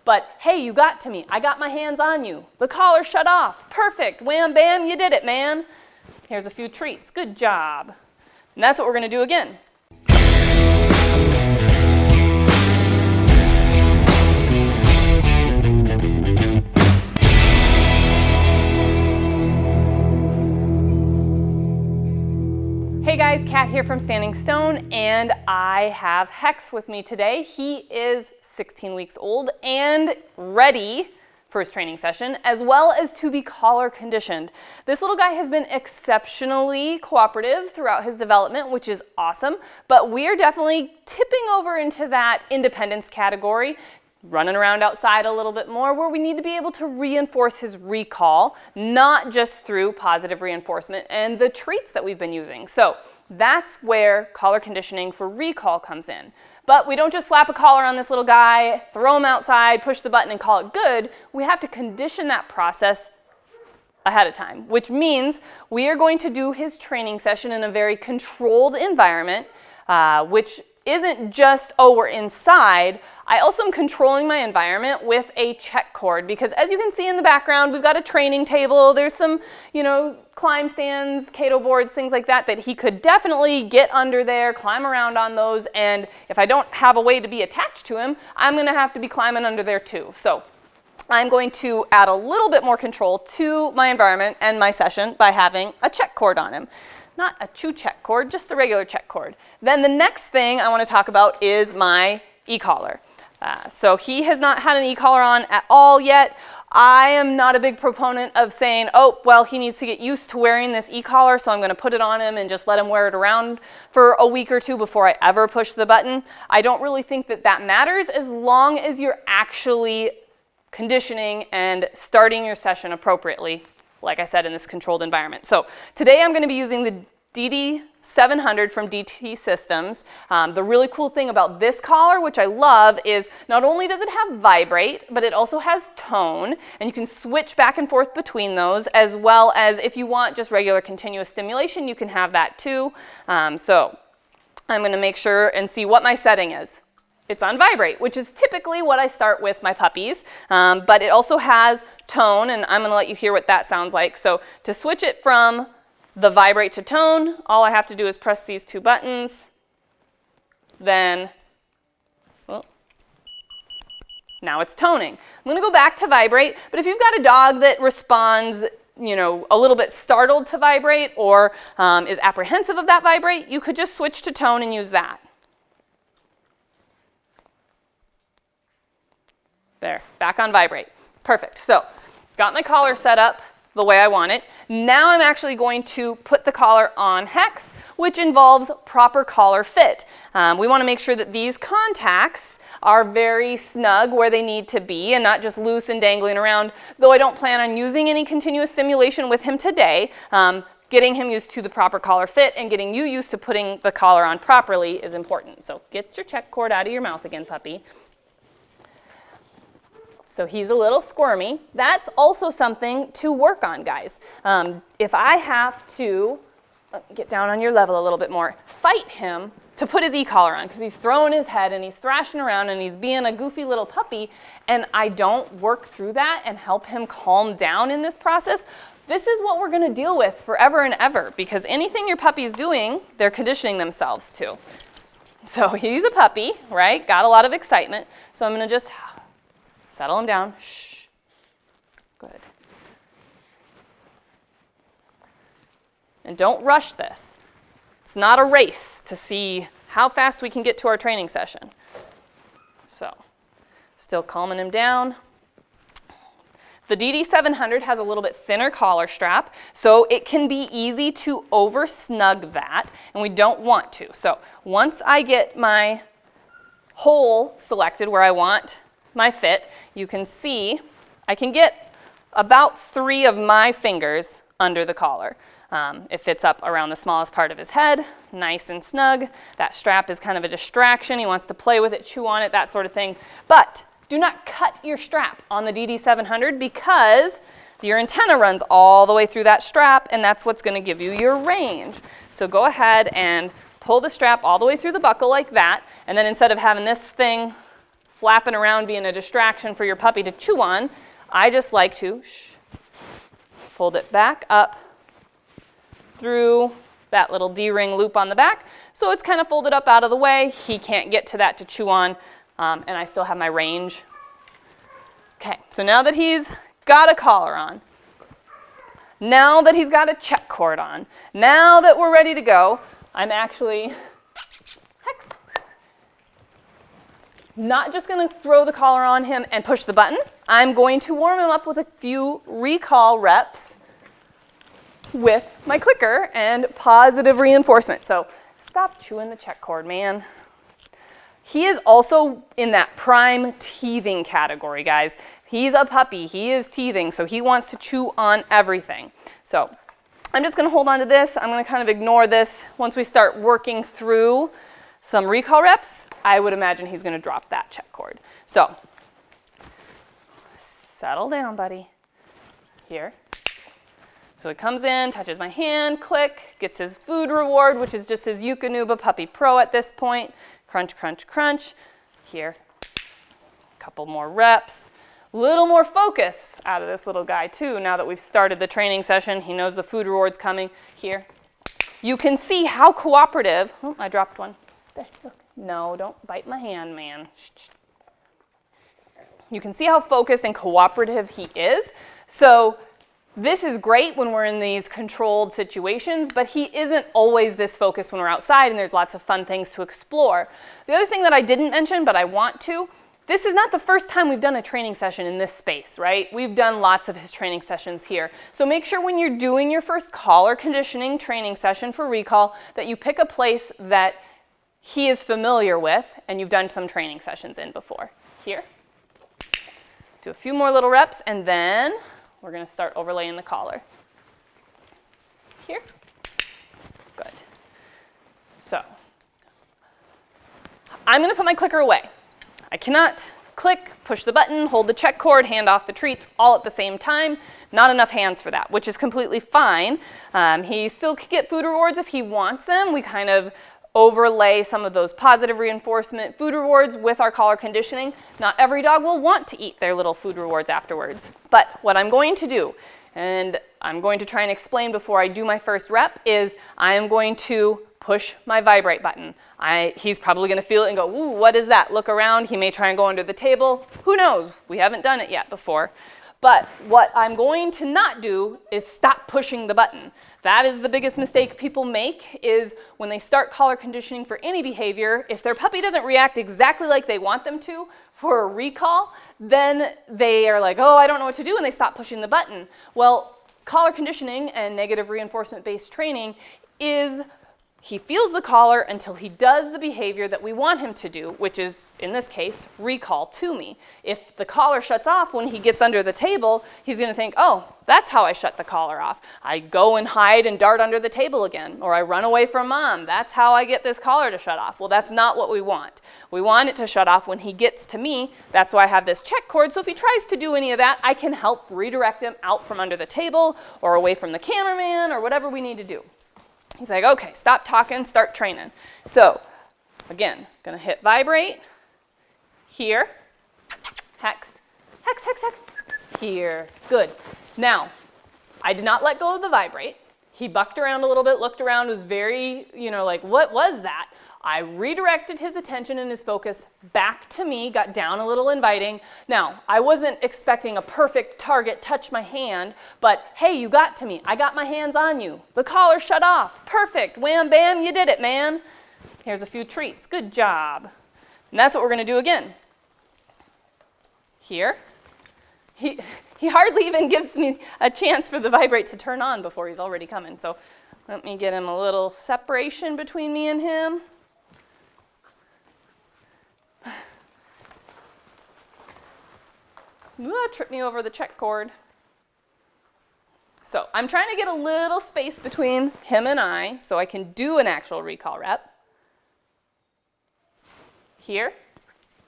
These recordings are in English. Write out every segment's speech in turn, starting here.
But hey, you got to me. I got my hands on you. The collar shut off. Perfect. Wham, bam, you did it, man. Here's a few treats. Good job. And that's what we're going to do again. Hey guys, Kat here from Standing Stone, and I have Hex with me today. He is 16 weeks old and ready for his training session, as well as to be collar conditioned. This little guy has been exceptionally cooperative throughout his development, which is awesome, but we are definitely tipping over into that independence category, running around outside a little bit more, where we need to be able to reinforce his recall, not just through positive reinforcement and the treats that we've been using. So that's where collar conditioning for recall comes in. But we don't just slap a collar on this little guy, throw him outside, push the button and call it good. We have to condition that process ahead of time, which means we are going to do his training session in a very controlled environment, which isn't just, oh, we're inside. I also am controlling my environment with a check cord, because as you can see in the background, we've got a training table. There's some, climb stands, Kato boards, things like that he could definitely get under there, climb around on those. And if I don't have a way to be attached to him, I'm going to have to be climbing under there too. So I'm going to add a little bit more control to my environment and my session by having a check cord on him. Not a chew check cord, just a regular check cord. Then the next thing I want to talk about is my e-collar. So he has not had an e-collar on at all yet. I am not a big proponent of saying, oh, well, he needs to get used to wearing this e-collar, so I'm going to put it on him and just let him wear it around for a week or two before I ever push the button. I don't really think that matters, as long as you're actually conditioning and starting your session appropriately, like I said, in this controlled environment. So today I'm going to be using the DD700 from DT Systems. The really cool thing about this collar, which I love, is not only does it have vibrate, but it also has tone, and you can switch back and forth between those, as well as if you want just regular continuous stimulation, you can have that too. So I'm going to make sure and see what my setting is. It's on vibrate, which is typically what I start with my puppies, but it also has tone, and I'm going to let you hear what that sounds like. So to switch it from the vibrate to tone, all I have to do is press these two buttons. Then, well, now it's toning. I'm going to go back to vibrate, but if you've got a dog that responds, a little bit startled to vibrate, or is apprehensive of that vibrate, you could just switch to tone and use that. There, back on vibrate. Perfect. So, got my collar set up the way I want it. Now I'm actually going to put the collar on Hex, which involves proper collar fit. We want to make sure that these contacts are very snug where they need to be and not just loose and dangling around, though I don't plan on using any continuous stimulation with him today. Getting him used to the proper collar fit and getting you used to putting the collar on properly is important. So get your check cord out of your mouth again, puppy. So he's a little squirmy. That's also something to work on, guys. If I have to, get down on your level a little bit more, fight him to put his e-collar on, because he's throwing his head and he's thrashing around and he's being a goofy little puppy, and I don't work through that and help him calm down in this process, this is what we're going to deal with forever and ever, because anything your puppy's doing, they're conditioning themselves to. So he's a puppy, right? Got a lot of excitement. So I'm going to just settle him down. Shh. Good. And don't rush this. It's not a race to see how fast we can get to our training session. So, still calming him down. The DD700 has a little bit thinner collar strap, so it can be easy to over-snug that, and we don't want to. So, once I get my hole selected where I want my fit, you can see I can get about 3 of my fingers under the collar. It fits up around the smallest part of his head, nice and snug. That strap is kind of a distraction. He wants to play with it, chew on it, that sort of thing. But do not cut your strap on the DD700, because your antenna runs all the way through that strap, and that's what's going to give you your range. So go ahead and pull the strap all the way through the buckle like that, and then instead of having this thing flapping around being a distraction for your puppy to chew on, I just like to fold it back up through that little D-ring loop on the back. So it's kind of folded up out of the way. He can't get to that to chew on, and I still have my range. Okay, so now that he's got a collar on, now that he's got a check cord on, now that we're ready to go, I'm actually not just going to throw the collar on him and push the button. I'm going to warm him up with a few recall reps with my clicker and positive reinforcement. So stop chewing the check cord, man. He is also in that prime teething category, guys. He's a puppy. He is teething, so he wants to chew on everything. So I'm just going to hold on to this. I'm going to kind of ignore this. Once we start working through some recall reps, I would imagine he's going to drop that check cord. So settle down, buddy. Here. So he comes in, touches my hand, click, gets his food reward, which is just his Eukanuba Puppy Pro at this point. Crunch, crunch, crunch. Here. A couple more reps. A little more focus out of this little guy too. Now that we've started the training session, he knows the food reward's coming. Here. You can see how cooperative. Oh, I dropped one. There, look. No, don't bite my hand, man. Shh. You can see how focused and cooperative he is. So this is great when we're in these controlled situations, but he isn't always this focused when we're outside and there's lots of fun things to explore. The other thing that I didn't mention, but I want to, this is not the first time we've done a training session in this space, right? We've done lots of his training sessions here. So make sure when you're doing your first collar conditioning training session for recall that you pick a place that he is familiar with and you've done some training sessions in before. Here. Do a few more little reps and then we're going to start overlaying the collar. Here. Good. So I'm going to put my clicker away. I cannot click, push the button, hold the check cord, hand off the treats all at the same time. Not enough hands for that, which is completely fine. He still can get food rewards if he wants them. We kind of overlay some of those positive reinforcement food rewards with our collar conditioning. Not every dog will want to eat their little food rewards afterwards. But what I'm going to do, and I'm going to try and explain before I do my first rep, is I am going to push my vibrate button. He's probably going to feel it and go, ooh, what is that? Look around. He may try and go under the table. Who knows? We haven't done it yet before. But what I'm going to not do is stop pushing the button. That is the biggest mistake people make, is when they start collar conditioning for any behavior, if their puppy doesn't react exactly like they want them to for a recall, then they are like, oh, I don't know what to do, and they stop pushing the button. Well, collar conditioning and negative reinforcement-based training is he feels the collar until he does the behavior that we want him to do, which is, in this case, recall to me. If the collar shuts off when he gets under the table, he's going to think, oh, that's how I shut the collar off. I go and hide and dart under the table again, or I run away from mom. That's how I get this collar to shut off. Well, that's not what we want. We want it to shut off when he gets to me. That's why I have this check cord, so if he tries to do any of that, I can help redirect him out from under the table or away from the cameraman or whatever we need to do. He's like, okay, stop talking, start training. So, again, gonna hit vibrate, here, hex, hex, hex, hex, here, good. Now, I did not let go of the vibrate. He bucked around a little bit, looked around, was very, like, what was that? I redirected his attention and his focus back to me, got down a little inviting. Now, I wasn't expecting a perfect target touch my hand, but hey, you got to me. I got my hands on you. The collar shut off. Perfect. Wham, bam, you did it, man. Here's a few treats. Good job. And that's what we're going to do again. Here. He hardly even gives me a chance for the vibrate to turn on before he's already coming. So let me get him a little separation between me and him. Trip me over the check cord. So I'm trying to get a little space between him and I so I can do an actual recall rep. Here,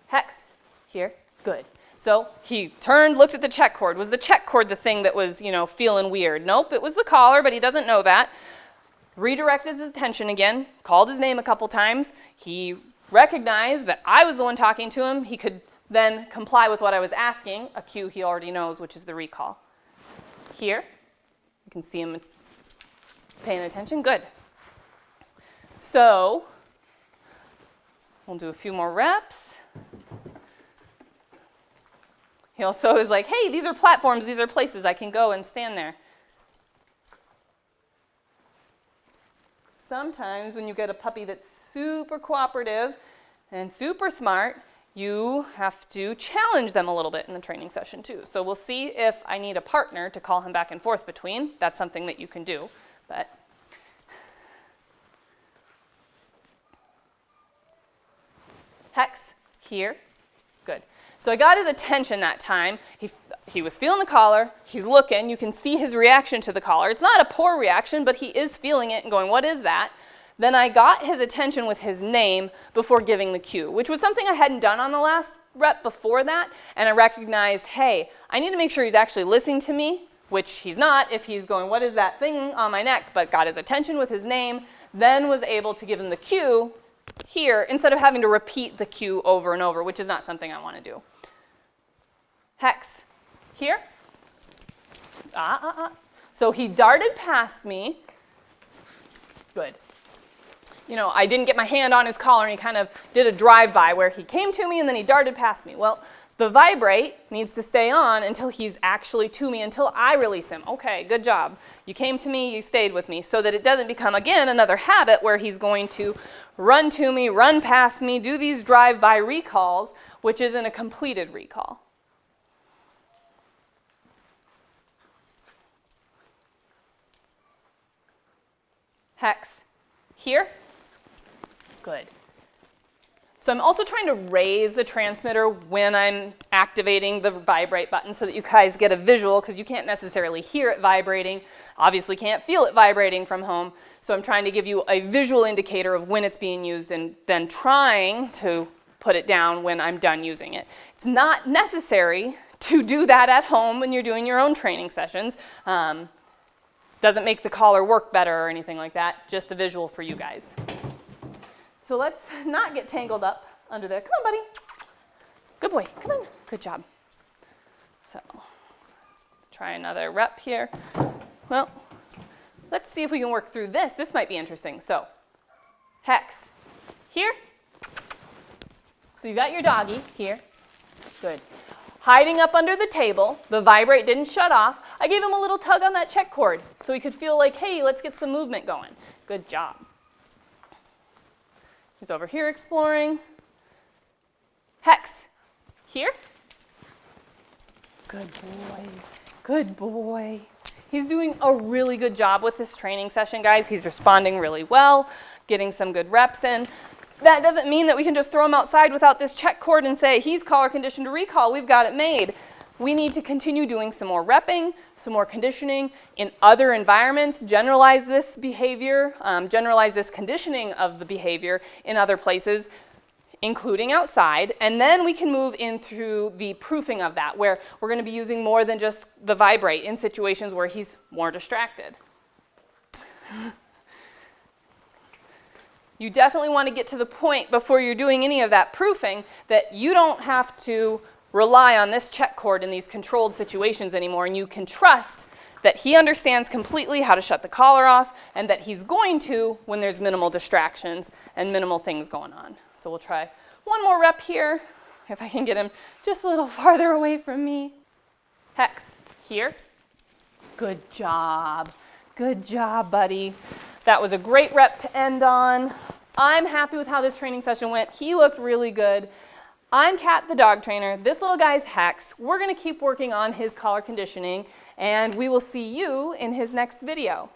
hex, here, good. So he turned, looked at the check cord. Was the check cord the thing that was, feeling weird? Nope, it was the collar, but he doesn't know that. Redirected his attention again, called his name a couple times. He recognized that I was the one talking to him. He could then comply with what I was asking, a cue he already knows, which is the recall. Here, you can see him paying attention. Good. So we'll do a few more reps. He also is like, hey, these are platforms, these are places I can go and stand there. Sometimes when you get a puppy that's super cooperative and super smart, you have to challenge them a little bit in the training session too. So we'll see if I need a partner to call him back and forth between. That's something that you can do. But Hex, here, good. So I got his attention that time. He was feeling the collar, he's looking, you can see his reaction to the collar. It's not a poor reaction, but he is feeling it and going, what is that? Then I got his attention with his name before giving the cue, which was something I hadn't done on the last rep before that, and I recognized, hey, I need to make sure he's actually listening to me, which he's not if he's going, what is that thing on my neck? But got his attention with his name, then was able to give him the cue here instead of having to repeat the cue over and over, which is not something I want to do. Hex, here. So he darted past me. Good. You know, I didn't get my hand on his collar and he kind of did a drive-by where he came to me and then he darted past me. Well, the vibrate needs to stay on until he's actually to me, until I release him. Okay, good job. You came to me, you stayed with me, so that it doesn't become, again, another habit where he's going to run to me, run past me, do these drive-by recalls, which isn't a completed recall. Hex, here. Good. So I'm also trying to raise the transmitter when I'm activating the vibrate button so that you guys get a visual, because you can't necessarily hear it vibrating, obviously can't feel it vibrating from home. So I'm trying to give you a visual indicator of when it's being used and then trying to put it down when I'm done using it. It's not necessary to do that at home when you're doing your own training sessions. Doesn't make the collar work better or anything like that, just a visual for you guys. So let's not get tangled up under there. Come on, buddy. Good boy, come on. Good job. So, try another rep here. Well, let's see if we can work through this. This might be interesting. So, Hex, here. So you got your doggy here. Good. Hiding up under the table, the vibrate didn't shut off. I gave him a little tug on that check cord so he could feel like, hey, let's get some movement going. Good job. He's over here exploring. Hex, here. Good boy, good boy. He's doing a really good job with this training session, guys. He's responding really well, getting some good reps in. That doesn't mean that we can just throw him outside without this check cord and say, he's collar conditioned to recall, we've got it made. We need to continue doing some more repping, some more conditioning in other environments, generalize this behavior, generalize this conditioning of the behavior in other places, including outside, and then we can move into the proofing of that, where we're going to be using more than just the vibrate in situations where he's more distracted. You definitely want to get to the point before you're doing any of that proofing that you don't have to rely on this check cord in these controlled situations anymore, and you can trust that he understands completely how to shut the collar off and that he's going to when there's minimal distractions and minimal things going on. So we'll try one more rep here, if I can get him just a little farther away from me. Hex, here. Good job. Good job, buddy. That was a great rep to end on. I'm happy with how this training session went. He looked really good. I'm Kat, the dog trainer. This little guy's Hex. We're going to keep working on his collar conditioning, and we will see you in his next video.